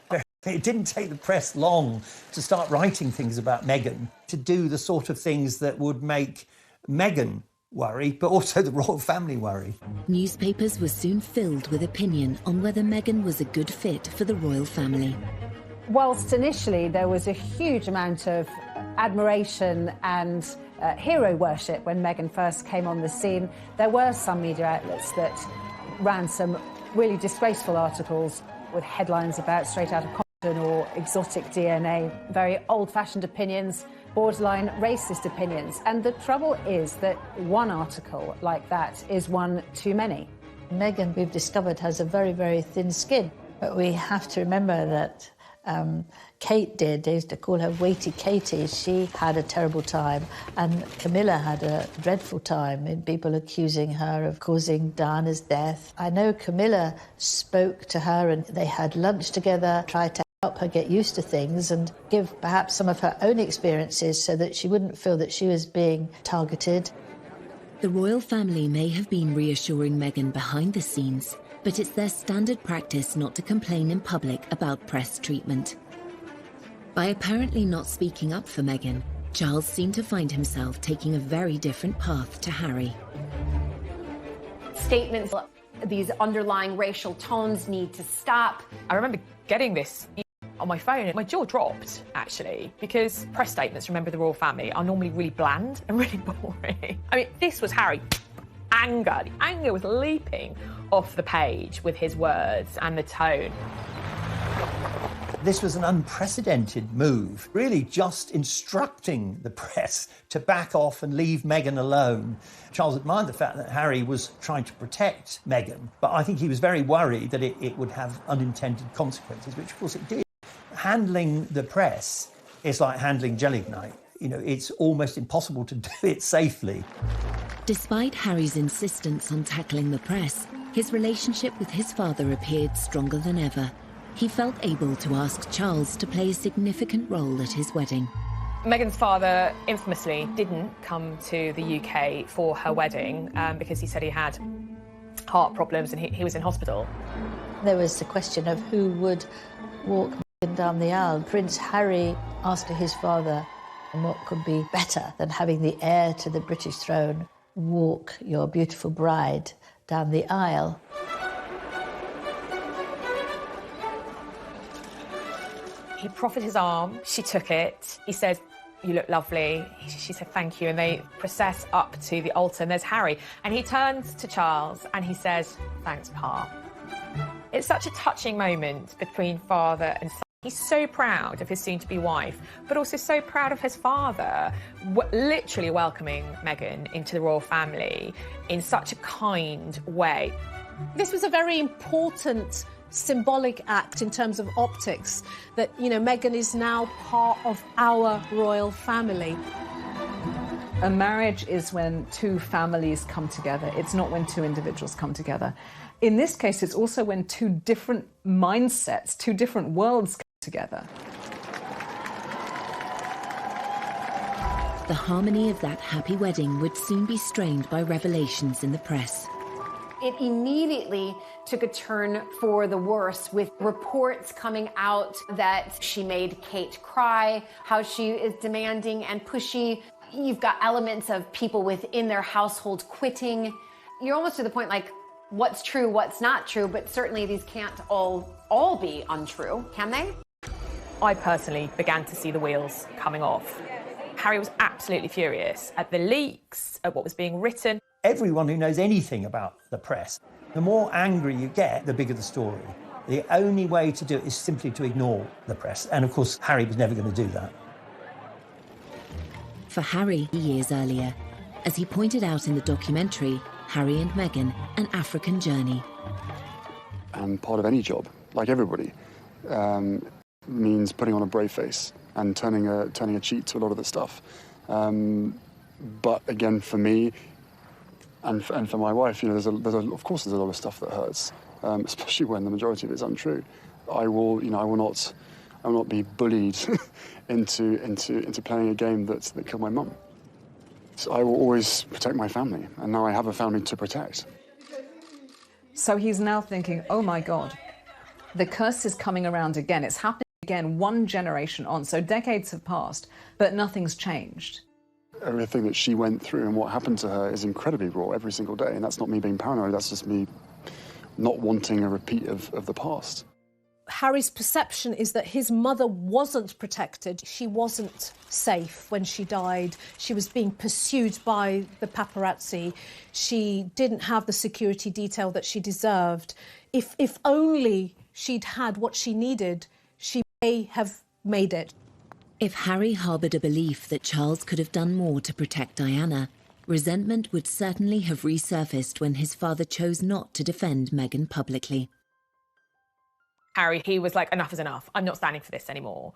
[SPEAKER 2] it didn't take the press long to start writing things about Meghan, to do the sort of things that would make Meghan worry, but also the royal family worry.
[SPEAKER 1] Newspapers were soon filled with opinion on whether Meghan was a good fit for the royal family.
[SPEAKER 7] Whilst initially there was a huge amount of admiration and hero worship when Meghan first came on the scene, there were some media outlets that ran some really disgraceful articles with headlines about straight out of Compton or exotic DNA, very old-fashioned opinions, borderline racist opinions. And the trouble is that one article like that is one too many.
[SPEAKER 3] Meghan, we've discovered, has a very, very thin skin. But we have to remember that Kate did. They used to call her Weighty Katie. She had a terrible time, and Camilla had a dreadful time in people accusing her of causing Diana's death. I know Camilla spoke to her and they had lunch together, tried to help her get used to things and give perhaps some of her own experiences so that she wouldn't feel that she was being targeted.
[SPEAKER 1] The royal family may have been reassuring Meghan behind the scenes, but it's their standard practice not to complain in public about press treatment. By apparently not speaking up for Meghan, Charles seemed to find himself taking a very different path to Harry.
[SPEAKER 8] Statements, these underlying racial tones need to stop.
[SPEAKER 13] I remember getting this on my phone and my jaw dropped, actually, because press statements from members of the royal family are normally really bland and really boring. I mean, this was Harry. Anger. The anger was leaping off the page with his words and the tone.
[SPEAKER 2] This was an unprecedented move, really just instructing the press to back off and leave Meghan alone. Charles admired the fact that Harry was trying to protect Meghan, but I think he was very worried that it would have unintended consequences, which of course it did. Handling the press is like handling gelignite. You know, it's almost impossible to do it safely.
[SPEAKER 1] Despite Harry's insistence on tackling the press, his relationship with his father appeared stronger than ever. He felt able to ask Charles to play a significant role at his wedding.
[SPEAKER 13] Meghan's father infamously didn't come to the UK for her wedding because he said he had heart problems and he was in hospital.
[SPEAKER 3] There was the question of who would walk Meghan down the aisle. Prince Harry asked his father, and what could be better than having the heir to the British throne walk your beautiful bride down the aisle?
[SPEAKER 13] He proffered his arm, she took it. He said, "You look lovely." She said, "Thank you." And they process up to the altar, and there's Harry. And he turns to Charles and he says, "Thanks, Pa." It's such a touching moment between father and son. He's so proud of his soon-to-be wife, but also so proud of his father, literally welcoming Meghan into the royal family in such a kind way.
[SPEAKER 5] This was a very important symbolic act in terms of optics, that, you know, Meghan is now part of our royal family.
[SPEAKER 15] A marriage is when two families come together. It's not when two individuals come together. In this case, it's also when two different mindsets, two different worlds come together.
[SPEAKER 1] The harmony of that happy wedding would soon be strained by revelations in the press.
[SPEAKER 8] It immediately took a turn for the worse, with reports coming out that she made Kate cry, how she is demanding and pushy. You've got elements of people within their household quitting. You're almost to the point, like, what's true, what's not true, but certainly these can't all be untrue, can they?
[SPEAKER 13] I personally began to see the wheels coming off. Harry was absolutely furious at the leaks, at what was being written.
[SPEAKER 2] Everyone who knows anything about the press, the more angry you get, the bigger the story. The only way to do it is simply to ignore the press. And of course, Harry was never going to do that.
[SPEAKER 1] For Harry, years earlier, as he pointed out in the documentary, Harry and Meghan, An African Journey.
[SPEAKER 21] And part of any job, like everybody, means putting on a brave face and turning a cheek to a lot of the stuff. But again, for me and for my wife, you know, of course there's a lot of stuff that hurts, especially when the majority of it is untrue. I will not be bullied into playing a game that killed my mum. So I will always protect my family, and now I have a family to protect.
[SPEAKER 15] So he's now thinking, oh my God, the curse is coming around again. It's happening again, one generation on. So decades have passed, but nothing's changed.
[SPEAKER 21] Everything that she went through and what happened to her is incredibly raw every single day, and that's not me being paranoid, that's just me not wanting a repeat of the past.
[SPEAKER 5] Harry's perception is that his mother wasn't protected. She wasn't safe when she died. She was being pursued by the paparazzi. She didn't have the security detail that she deserved. If only she'd had what she needed, she may have made it.
[SPEAKER 1] If Harry harboured a belief that Charles could have done more to protect Diana, resentment would certainly have resurfaced when his father chose not to defend Meghan publicly.
[SPEAKER 13] Harry, he was like, enough is enough. I'm not standing for this anymore.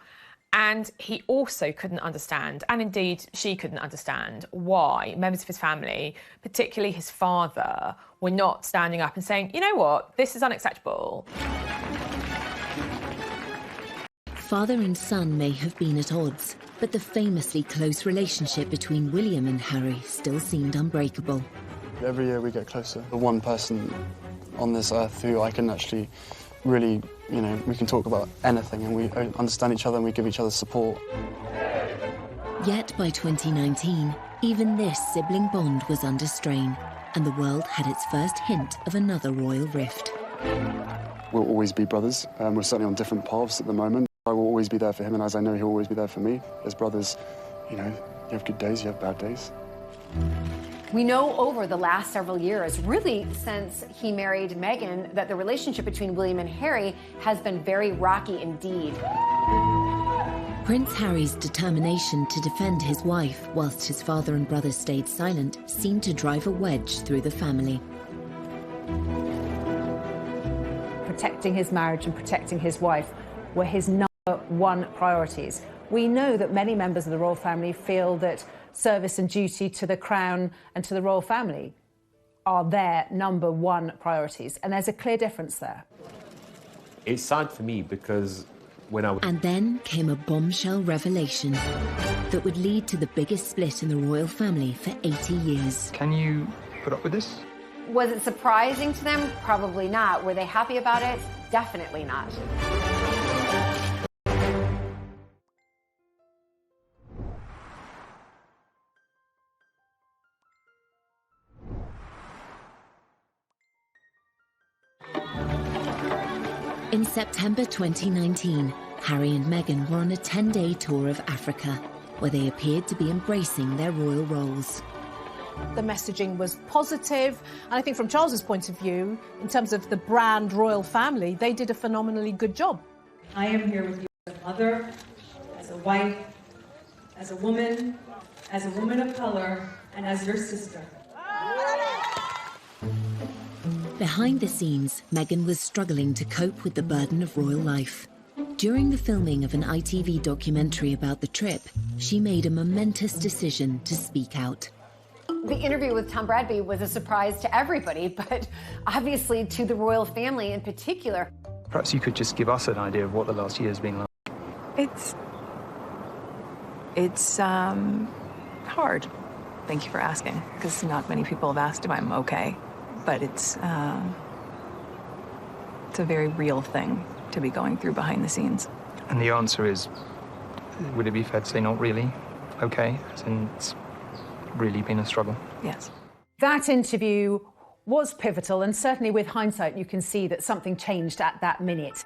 [SPEAKER 13] And he also couldn't understand, and indeed she couldn't understand, why members of his family, particularly his father, were not standing up and saying, you know what, this is unacceptable.
[SPEAKER 1] Father and son may have been at odds, but the famously close relationship between William and Harry still seemed unbreakable.
[SPEAKER 21] Every year we get closer. The one person on this earth who I can actually really, you know, we can talk about anything and we understand each other and we give each other support.
[SPEAKER 1] Yet by 2019, even this sibling bond was under strain, and the world had its first hint of another royal rift.
[SPEAKER 21] We'll always be brothers. We're certainly on different paths at the moment. I will always be there for him, and as I know he'll always be there for me. As brothers, you know, you have good days, you have bad days.
[SPEAKER 8] We know over the last several years, really since he married Meghan, that the relationship between William and Harry has been very rocky indeed.
[SPEAKER 1] Prince Harry's determination to defend his wife whilst his father and brother stayed silent seemed to drive a wedge through the family.
[SPEAKER 7] Protecting his marriage and protecting his wife were his number one priorities. We know that many members of the royal family feel that service and duty to the crown and to the royal family are their number one priorities, and there's a clear difference there.
[SPEAKER 6] It's sad for me because when I...
[SPEAKER 1] And then came a bombshell revelation that would lead to the biggest split in the royal family for 80 years.
[SPEAKER 10] Can you put up with this?
[SPEAKER 8] Was it surprising to them? Probably not. Were they happy about it? Definitely not.
[SPEAKER 1] In September 2019, Harry and Meghan were on a 10-day tour of Africa, where they appeared to be embracing their royal roles.
[SPEAKER 5] The messaging was positive, and I think from Charles's point of view, in terms of the brand royal family, they did a phenomenally good job.
[SPEAKER 15] I am here with you.
[SPEAKER 14] mother, as a wife, as a woman of color, and as your sister.
[SPEAKER 1] Behind the scenes, Meghan was struggling to cope with the burden of royal life. During the filming of an ITV documentary about the trip, she made a momentous decision to speak out.
[SPEAKER 8] The interview with Tom Bradby was a surprise to everybody, but obviously to the royal family in particular.
[SPEAKER 10] Perhaps you could just give us an idea of what the last year has been like.
[SPEAKER 22] It's hard. Thank you for asking, because not many people have asked if I'm okay. But it's a very real thing to be going through behind the scenes.
[SPEAKER 10] And the answer is, would it be fair to say not really okay? As in, it's really been a struggle?
[SPEAKER 22] Yes.
[SPEAKER 7] That interview was pivotal, and certainly with hindsight, you can see that something changed at that minute.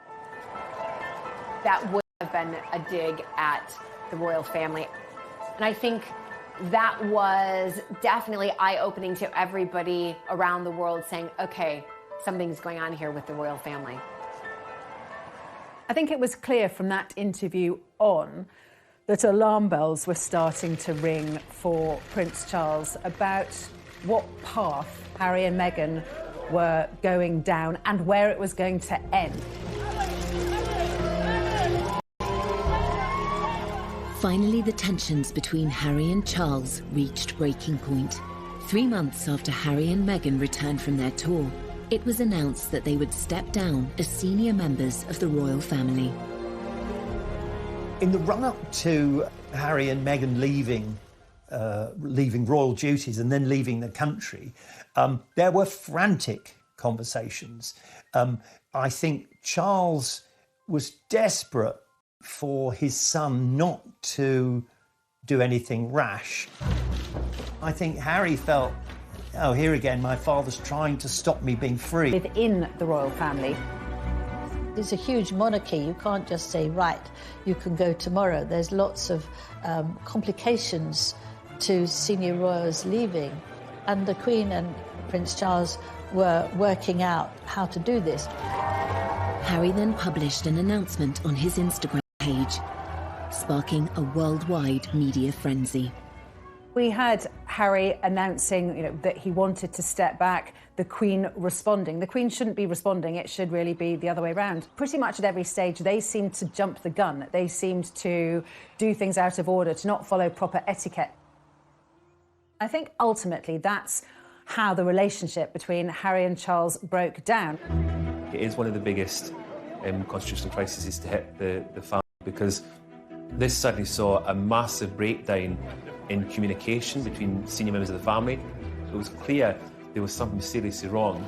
[SPEAKER 8] That would have been a dig at the royal family. And I think that was definitely eye-opening to everybody around the world, saying, okay, something's going on here with the royal family.
[SPEAKER 7] I think it was clear from that interview on that alarm bells were starting to ring for Prince Charles about what path Harry and Meghan were going down and where it was going to end.
[SPEAKER 1] Finally, the tensions between Harry and Charles reached breaking point. 3 months after Harry and Meghan returned from their tour, it was announced that they would step down as senior members of the royal family.
[SPEAKER 2] In the run-up to Harry and Meghan leaving royal duties and then leaving the country, there were frantic conversations. I think Charles was desperate for his son not to do anything rash. I think Harry felt, oh, here again, my father's trying to stop me being free.
[SPEAKER 7] Within the royal family,
[SPEAKER 3] it's a huge monarchy. You can't just say, right, you can go tomorrow. There's lots of complications to senior royals leaving. And the Queen and Prince Charles were working out how to do this.
[SPEAKER 1] Harry then published an announcement on his Instagram page, sparking a worldwide media frenzy.
[SPEAKER 7] We had Harry announcing, that he wanted to step back, the Queen responding. The Queen shouldn't be responding, it should really be the other way around. Pretty much at every stage, they seemed to jump the gun. They seemed to do things out of order, to not follow proper etiquette. I think ultimately that's how the relationship between Harry and Charles broke down.
[SPEAKER 6] It is one of the biggest constitutional crises to hit the family, because this suddenly saw a massive breakdown in communication between senior members of the family. It was clear there was something seriously wrong.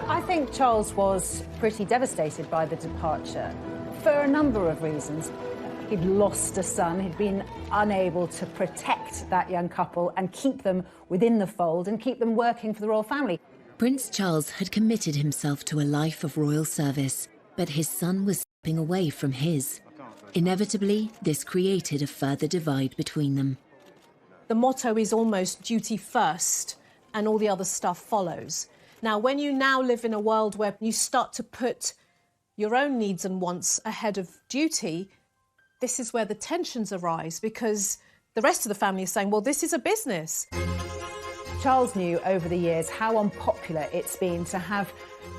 [SPEAKER 7] I think Charles was pretty devastated by the departure for a number of reasons. He'd lost a son, he'd been unable to protect that young couple and keep them within the fold and keep them working for the royal family.
[SPEAKER 1] Prince Charles had committed himself to a life of royal service, but his son was stepping away from his. Inevitably, this created a further divide between them.
[SPEAKER 5] The motto is almost duty first and all the other stuff follows. Now, when you now live in a world where you start to put your own needs and wants ahead of duty, this is where the tensions arise, because the rest of the family is saying, well, this is a business.
[SPEAKER 7] Charles knew over the years how unpopular it's been to have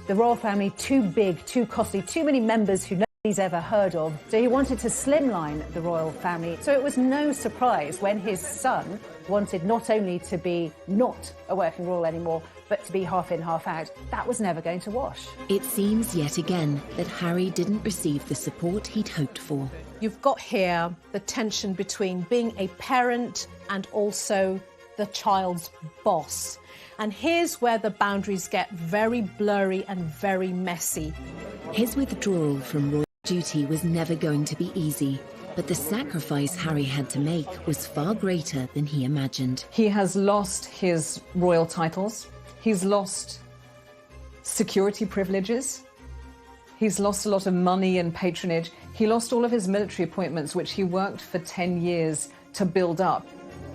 [SPEAKER 7] the royal family too big, too costly, too many members who nobody's ever heard of. So he wanted to slimline the royal family. So it was no surprise when his son wanted not only to be not a working royal anymore, but to be half in, half out. That was never going to wash.
[SPEAKER 1] It seems yet again that Harry didn't receive the support he'd hoped for.
[SPEAKER 5] You've got here the tension between being a parent and also the child's boss. And here's where the boundaries get very blurry and very messy.
[SPEAKER 1] His withdrawal from royal duty was never going to be easy, but the sacrifice Harry had to make was far greater than he imagined.
[SPEAKER 15] He has lost his royal titles. He's lost security privileges. He's lost a lot of money and patronage. He lost all of his military appointments, which he worked for 10 years to build up.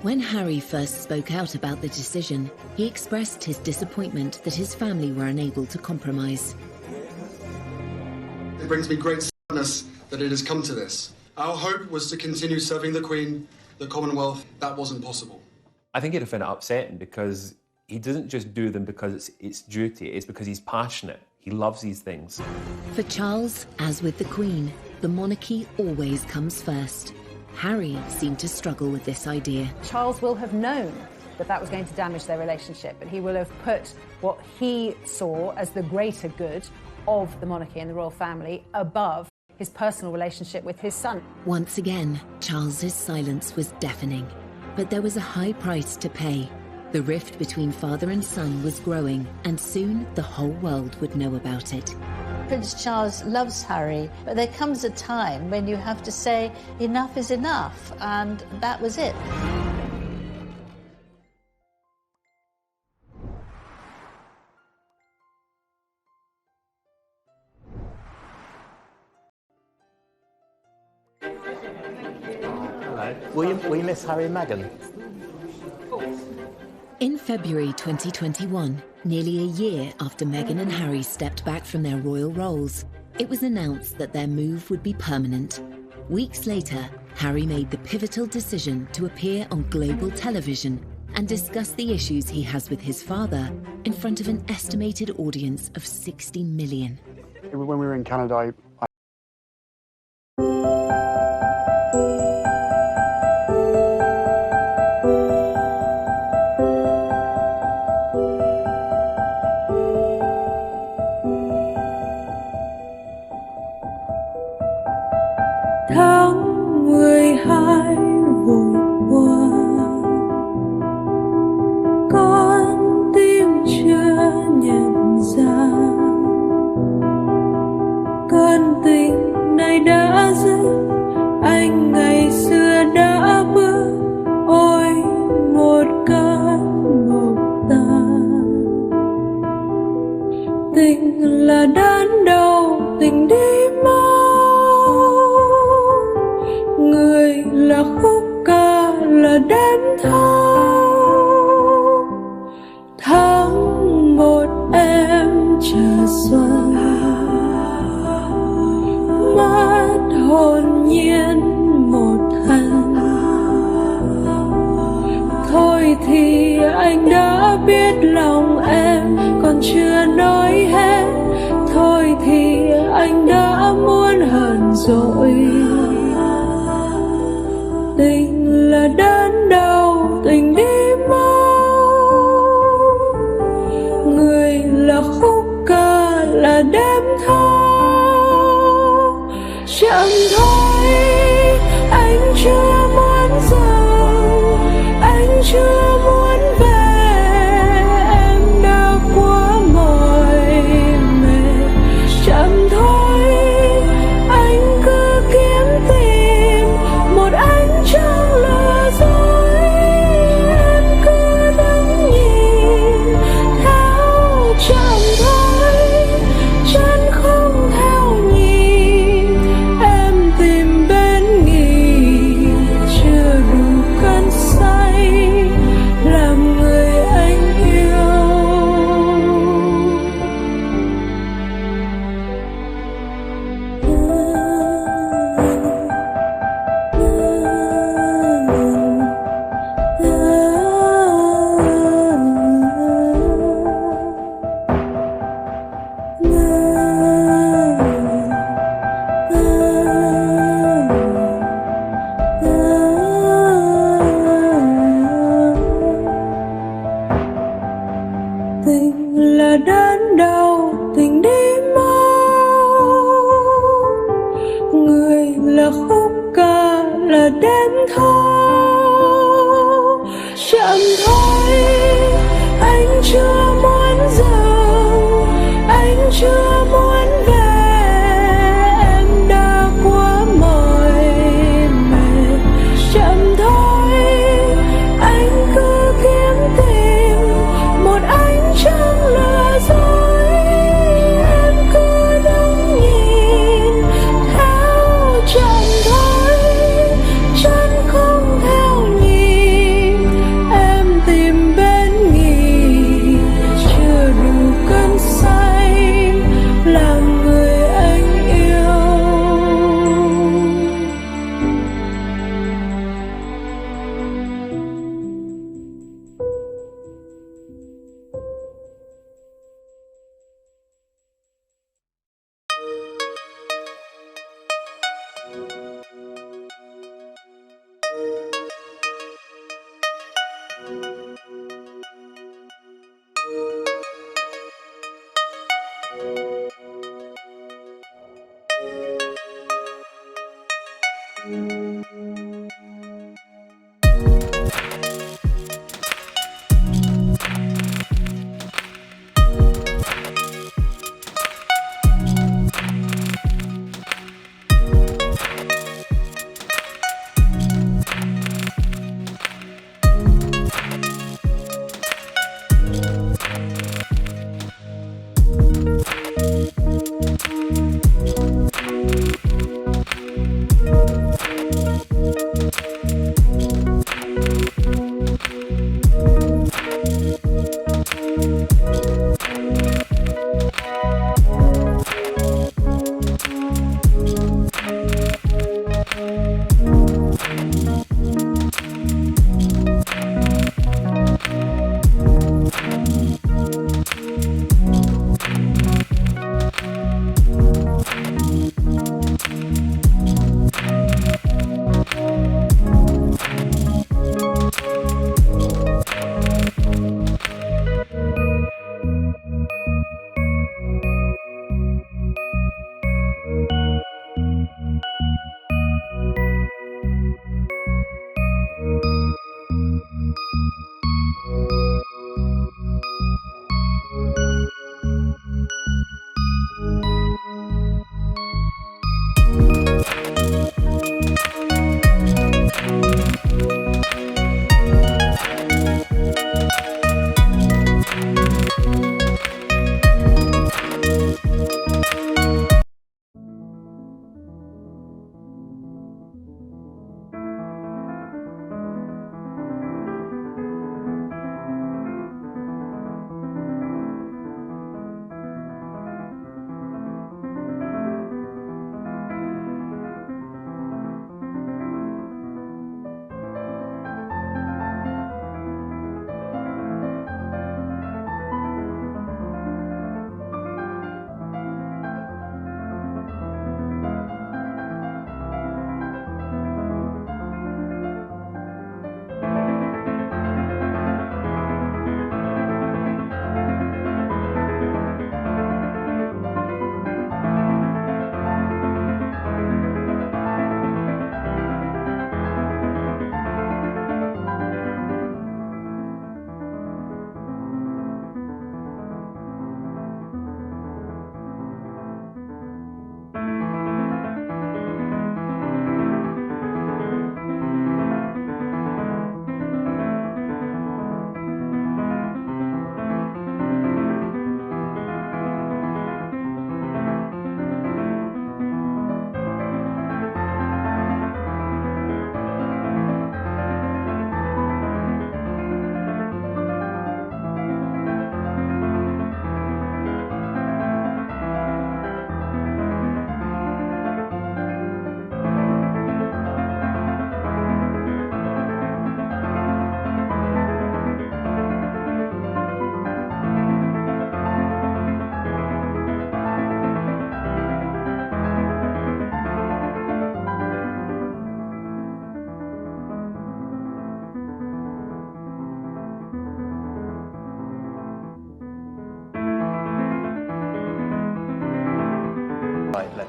[SPEAKER 1] When Harry first spoke out about the decision, he expressed his disappointment that his family were unable to compromise.
[SPEAKER 20] It brings me great that it has come to this. Our hope was to continue serving the Queen, the Commonwealth. That wasn't possible.
[SPEAKER 6] I think he'd have found it upsetting because he doesn't just do them because it's duty, it's because he's passionate. He loves these things.
[SPEAKER 1] For Charles, as with the Queen, the monarchy always comes first. Harry seemed to struggle with this idea.
[SPEAKER 7] Charles will have known that that was going to damage their relationship, but he will have put what he saw as the greater good of the monarchy and the royal family above his personal relationship with his son.
[SPEAKER 1] Once again, Charles's silence was deafening, but there was a high price to pay. The rift between father and son was growing, and soon the whole world would know about it.
[SPEAKER 3] Prince Charles loves Harry, but there comes a time when you have to say enough is enough, and that was it.
[SPEAKER 12] Will you miss Harry and Meghan?
[SPEAKER 1] In February 2021, nearly a year after Meghan and Harry stepped back from their royal roles, it was announced that their move would be permanent. Weeks later, Harry made the pivotal decision to appear on global television and discuss the issues he has with his father in front of an estimated audience of 60 million.
[SPEAKER 21] When we were in Canada,
[SPEAKER 16] Tháng 12 vội qua, con tim chưa nhận ra cơn tình này đã dứt, anh ngày xưa đã bước, ôi một cơn ngục tan. Tình là đớn đau, tình đi mau, người là khúc ca, là đêm thâu. Tháng 1 em chờ xuân, mất hồn nhiên một thân. Thôi thì anh đã biết lòng em còn chưa nói hết, thôi thì anh đã muốn hờn dỗi. Tình là đớn đau, tình đi mau, người là khúc ca, là đêm thâu. Chậm thôi, anh chưa muốn dừng, anh chưa muốn về, em đã quá mỏi mệt. Chậm thôi, anh cứ kiếm tìm một ánh trăng lừa dối, em cứ đứng nhìn theo. Chậm thôi, chân không theo nhịp, em tìm bên nghỉ, chưa đủ cơn say làm người anh yêu. Tình là đớn đau, tình đi mau, người là khúc ca, là đêm thâu. Chậm thôi, anh chưa muốn dừng, anh chưa muốn về, em đã quá mỏi mệt. Chậm thôi, anh cứ kiếm tìm một ánh trăng lừa dối, em cứ đứng nhìn theo. Chậm thôi, chân không theo nhịp, em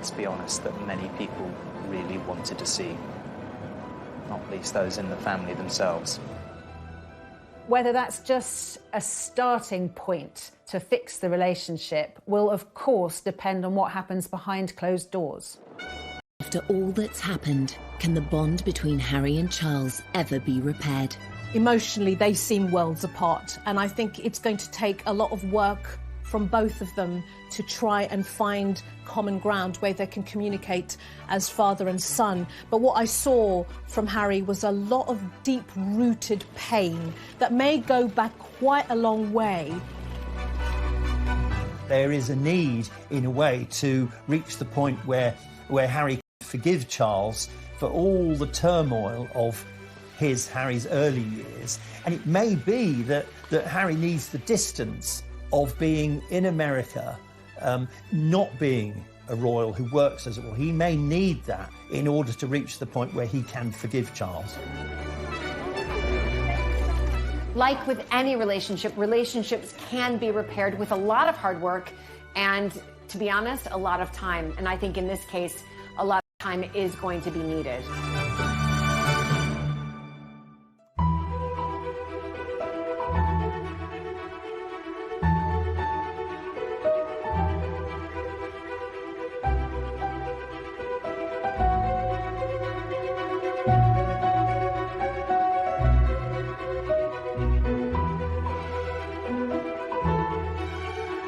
[SPEAKER 12] let's be honest, that many people really wanted to see, not least those in the family themselves.
[SPEAKER 7] Whether that's just a starting point to fix the relationship will, of course, depend on what happens behind closed doors.
[SPEAKER 1] After all that's happened, can the bond between Harry and Charles ever be repaired?
[SPEAKER 5] Emotionally, they seem worlds apart, and I think it's going to take a lot of work from both of them to try and find common ground where they can communicate as father and son. But what I saw from Harry was a lot of deep-rooted pain that may go back quite a long way.
[SPEAKER 2] There is a need, in a way, to reach the point where Harry can forgive Charles for all the turmoil of Harry's early years. And it may be that Harry needs the distance of being in America, not being a royal who works as a royal. He may need that in order to reach the point where he can forgive Charles.
[SPEAKER 8] Like with any relationship, relationships can be repaired with a lot of hard work and, to be honest, a lot of time. And I think in this case, a lot time is going to be needed.